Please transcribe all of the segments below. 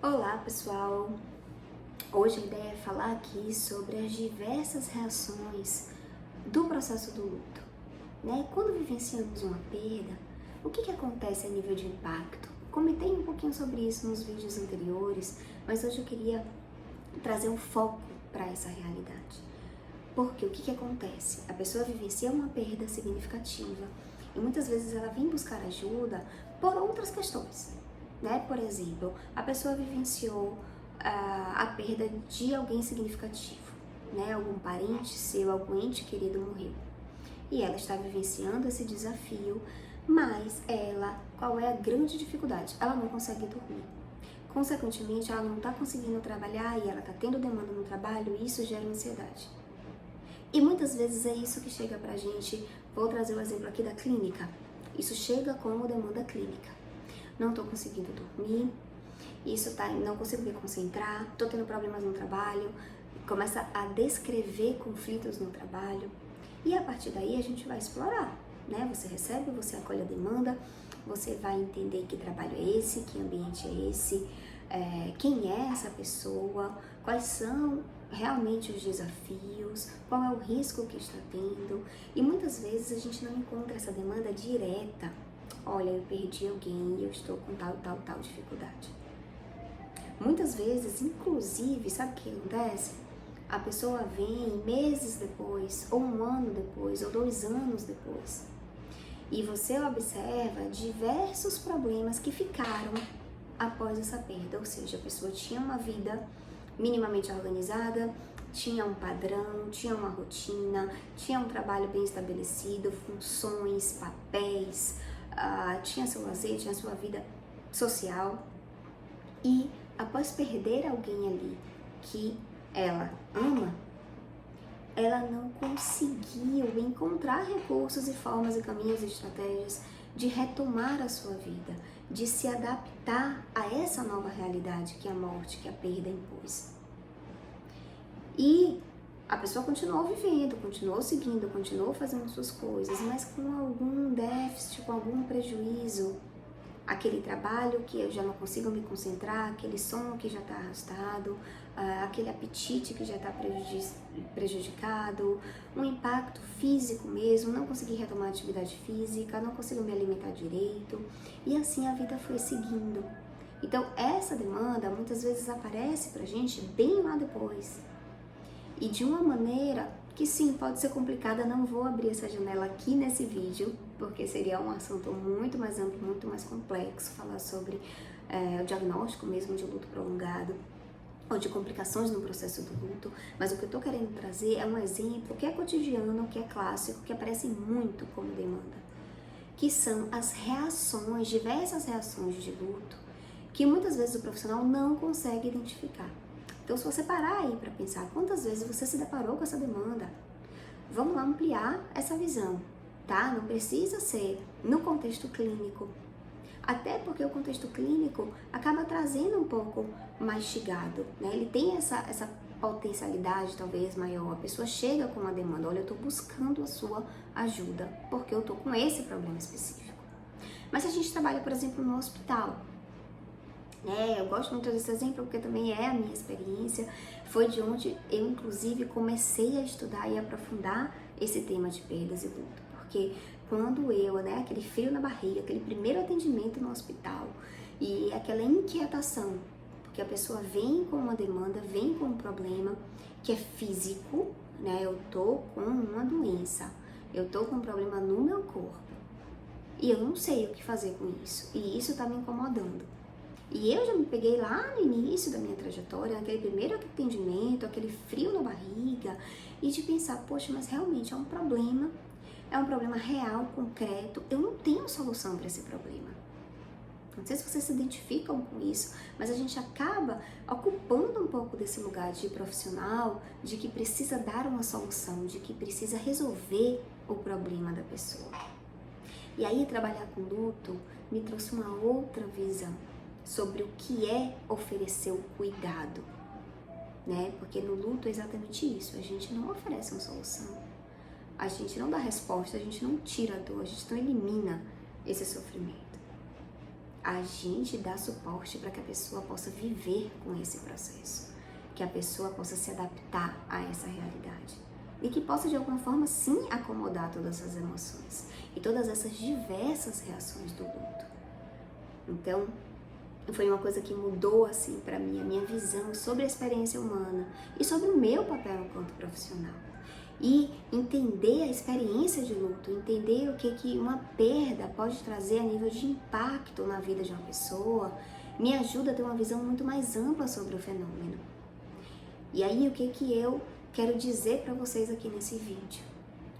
Olá pessoal, hoje a ideia é falar aqui sobre as diversas reações do processo do luto, né? Quando vivenciamos uma perda, o que acontece a nível de impacto? Comentei um pouquinho sobre isso nos vídeos anteriores, mas hoje eu queria trazer um foco para essa realidade. Porque o que acontece? A pessoa vivencia uma perda significativa e muitas vezes ela vem buscar ajuda por outras questões, né? Por exemplo, a pessoa vivenciou a perda de alguém significativo, né? Algum parente seu, algum ente querido morreu. E ela está vivenciando esse desafio, mas qual é a grande dificuldade? Ela não consegue dormir. Consequentemente, ela não está conseguindo trabalhar e ela está tendo demanda no trabalho e isso gera ansiedade. E muitas vezes é isso que chega pra gente. Vou trazer o exemplo aqui da clínica. Isso chega como demanda clínica. Não tô conseguindo dormir, não consigo me concentrar, tô tendo problemas no trabalho, começa a descrever conflitos no trabalho. E a partir daí a gente vai explorar, né? Você recebe, você acolhe a demanda, você vai entender que trabalho é esse, que ambiente é esse, quem é essa pessoa, quais são realmente os desafios, qual é o risco que está tendo. E muitas vezes a gente não encontra essa demanda direta. Olha, eu perdi alguém e eu estou com tal dificuldade. Muitas vezes, inclusive, sabe o que acontece? A pessoa vem meses depois, ou um ano depois, ou 2 anos depois. E você observa diversos problemas que ficaram após essa perda. Ou seja, a pessoa tinha uma vida minimamente organizada, tinha um padrão, tinha uma rotina, tinha um trabalho bem estabelecido, funções, papéis, tinha seu lazer, tinha sua vida social. E após perder alguém ali que ela ama, ela não conseguiu encontrar recursos e formas e caminhos e estratégias de retomar a sua vida, de se adaptar a essa nova realidade que a morte, que a perda impôs. E a pessoa continuou vivendo, continuou seguindo, continuou fazendo suas coisas, mas com algum déficit, com algum prejuízo. Aquele trabalho que eu já não consigo me concentrar, aquele sono que já está arrastado, aquele apetite que já está prejudicado, um impacto físico mesmo, não consegui retomar a atividade física, não consigo me alimentar direito, e assim a vida foi seguindo. Então essa demanda muitas vezes aparece pra gente bem lá depois, e de uma maneira que sim, pode ser complicada. Não vou abrir essa janela aqui nesse vídeo, porque seria um assunto muito mais amplo, muito mais complexo, falar sobre o diagnóstico mesmo de luto prolongado, ou de complicações no processo do luto, mas o que eu tô querendo trazer é um exemplo que é cotidiano, que é clássico, que aparece muito como demanda, que são as reações, diversas reações de luto, que muitas vezes o profissional não consegue identificar. Então, se você parar aí para pensar quantas vezes você se deparou com essa demanda, vamos lá ampliar essa visão, tá? Não precisa ser no contexto clínico, até porque o contexto clínico acaba trazendo um pouco mastigado, né? Ele tem essa potencialidade talvez maior. A pessoa chega com uma demanda, olha, eu tô buscando a sua ajuda, porque eu tô com esse problema específico. Mas se a gente trabalha, por exemplo, no hospital, eu gosto muito desse exemplo porque também é a minha experiência, foi de onde eu inclusive comecei a estudar e aprofundar esse tema de perdas e luto, porque quando aquele frio na barriga, aquele primeiro atendimento no hospital e aquela inquietação, porque a pessoa vem com uma demanda, vem com um problema que é físico, né? Eu tô com uma doença, eu tô com um problema no meu corpo e eu não sei o que fazer com isso, e isso tá me incomodando. E eu já me peguei lá no início da minha trajetória, naquele primeiro atendimento, aquele frio na barriga, e de pensar, poxa, mas realmente é um problema real, concreto, eu não tenho solução para esse problema. Não sei se vocês se identificam com isso, mas a gente acaba ocupando um pouco desse lugar de profissional, de que precisa dar uma solução, de que precisa resolver o problema da pessoa. E aí trabalhar com luto me trouxe uma outra visão sobre o que é oferecer o cuidado, né? Porque no luto é exatamente isso, a gente não oferece uma solução, a gente não dá resposta, a gente não tira a dor, a gente não elimina esse sofrimento. a gente dá suporte para que a pessoa possa viver com esse processo, que a pessoa possa se adaptar a essa realidade e que possa de alguma forma sim acomodar todas as emoções e todas essas diversas reações do luto. Então, foi uma coisa que mudou assim para mim a minha visão sobre a experiência humana e sobre o meu papel enquanto profissional. E entender a experiência de luto, entender o que uma perda pode trazer a nível de impacto na vida de uma pessoa, me ajuda a ter uma visão muito mais ampla sobre o fenômeno. E aí, o que eu quero dizer para vocês aqui nesse vídeo?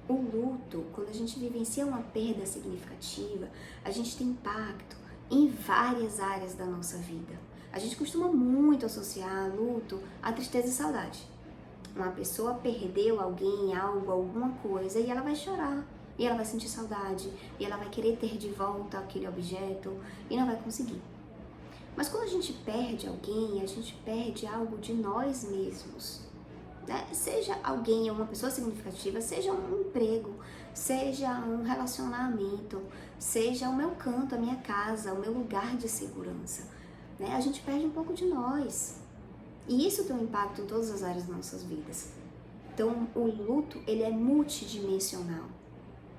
O luto, quando a gente vivencia uma perda significativa, a gente tem impacto em várias áreas da nossa vida. A gente costuma muito associar luto a tristeza e saudade. Uma pessoa perdeu alguém, algo, alguma coisa e ela vai chorar, e ela vai sentir saudade, e ela vai querer ter de volta aquele objeto e não vai conseguir. Mas quando a gente perde alguém, a gente perde algo de nós mesmos, né? Seja alguém, uma pessoa significativa, seja um emprego, seja um relacionamento, seja o meu canto, a minha casa, o meu lugar de segurança, né? A gente perde um pouco de nós. E isso tem um impacto em todas as áreas das nossas vidas. Então, o luto, ele é multidimensional.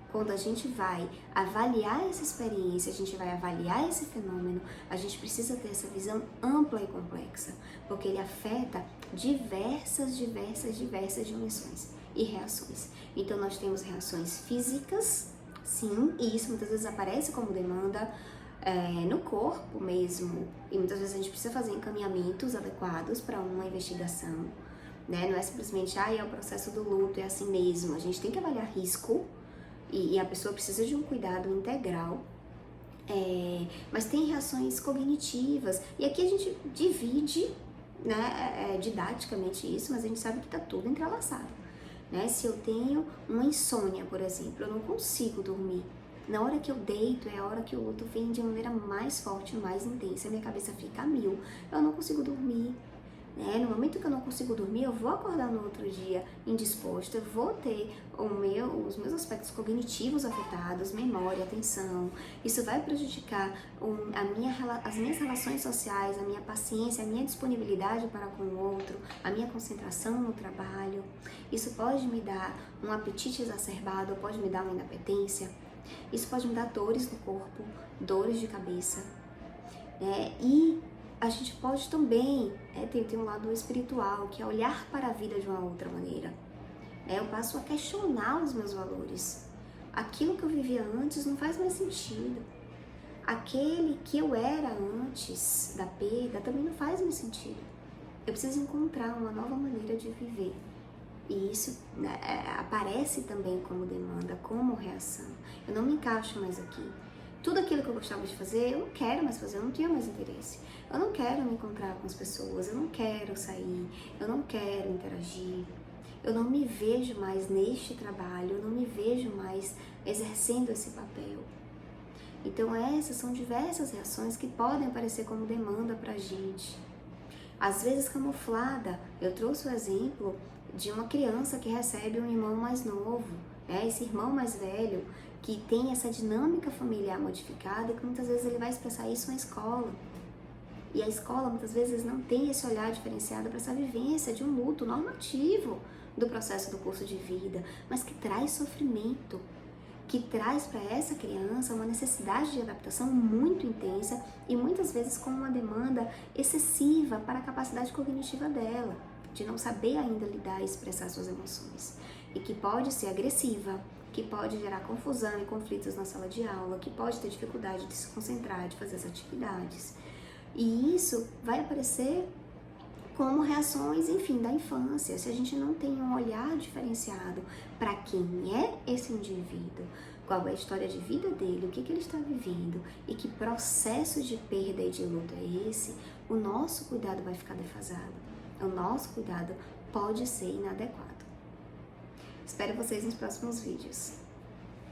Quando a gente vai avaliar essa experiência, a gente vai avaliar esse fenômeno, a gente precisa ter essa visão ampla e complexa, porque ele afeta diversas dimensões e reações. Então, nós temos reações físicas, sim, e isso muitas vezes aparece como demanda no corpo mesmo, e muitas vezes a gente precisa fazer encaminhamentos adequados para uma investigação, né? Não é simplesmente, é o processo do luto, é assim mesmo. A gente tem que avaliar risco, e a pessoa precisa de um cuidado integral, mas tem reações cognitivas, e aqui a gente divide, né, didaticamente isso, mas a gente sabe que está tudo entrelaçado, né? Se eu tenho uma insônia, por exemplo, eu não consigo dormir, na hora que eu deito é a hora que o luto vem de maneira mais forte, mais intensa, minha cabeça fica a mil, eu não consigo dormir. No momento que eu não consigo dormir, eu vou acordar no outro dia indisposta, eu vou ter os meus aspectos cognitivos afetados, memória, atenção. Isso vai prejudicar as minhas relações sociais, a minha paciência, a minha disponibilidade para com o outro, a minha concentração no trabalho. Isso pode me dar um apetite exacerbado, pode me dar uma inapetência. Isso pode me dar dores no corpo, dores de cabeça. E a gente pode também ter um lado espiritual, que é olhar para a vida de uma outra maneira. Eu passo a questionar os meus valores. Aquilo que eu vivia antes não faz mais sentido. Aquele que eu era antes da perda também não faz mais sentido. Eu preciso encontrar uma nova maneira de viver. E isso aparece também como demanda, como reação. Eu não me encaixo mais aqui. Tudo aquilo que eu gostava de fazer, eu não quero mais fazer, eu não tenho mais interesse. Eu não quero me encontrar com as pessoas, eu não quero sair, eu não quero interagir. Eu não me vejo mais neste trabalho, eu não me vejo mais exercendo esse papel. Então essas são diversas reações que podem aparecer como demanda pra gente. Às vezes camuflada. Eu trouxe o exemplo de uma criança que recebe um irmão mais novo, esse irmão mais velho, que tem essa dinâmica familiar modificada e que muitas vezes ele vai expressar isso na escola. E a escola muitas vezes não tem esse olhar diferenciado para essa vivência de um luto normativo do processo do curso de vida, mas que traz sofrimento, que traz para essa criança uma necessidade de adaptação muito intensa e muitas vezes com uma demanda excessiva para a capacidade cognitiva dela, de não saber ainda lidar e expressar suas emoções, e que pode ser agressiva, que pode gerar confusão e conflitos na sala de aula, que pode ter dificuldade de se concentrar, de fazer as atividades. E isso vai aparecer como reações, enfim, da infância, se a gente não tem um olhar diferenciado para quem é esse indivíduo, qual é a história de vida dele, o que ele está vivendo e que processo de perda e de luto é esse, o nosso cuidado vai ficar defasado, o nosso cuidado pode ser inadequado. Espero vocês nos próximos vídeos.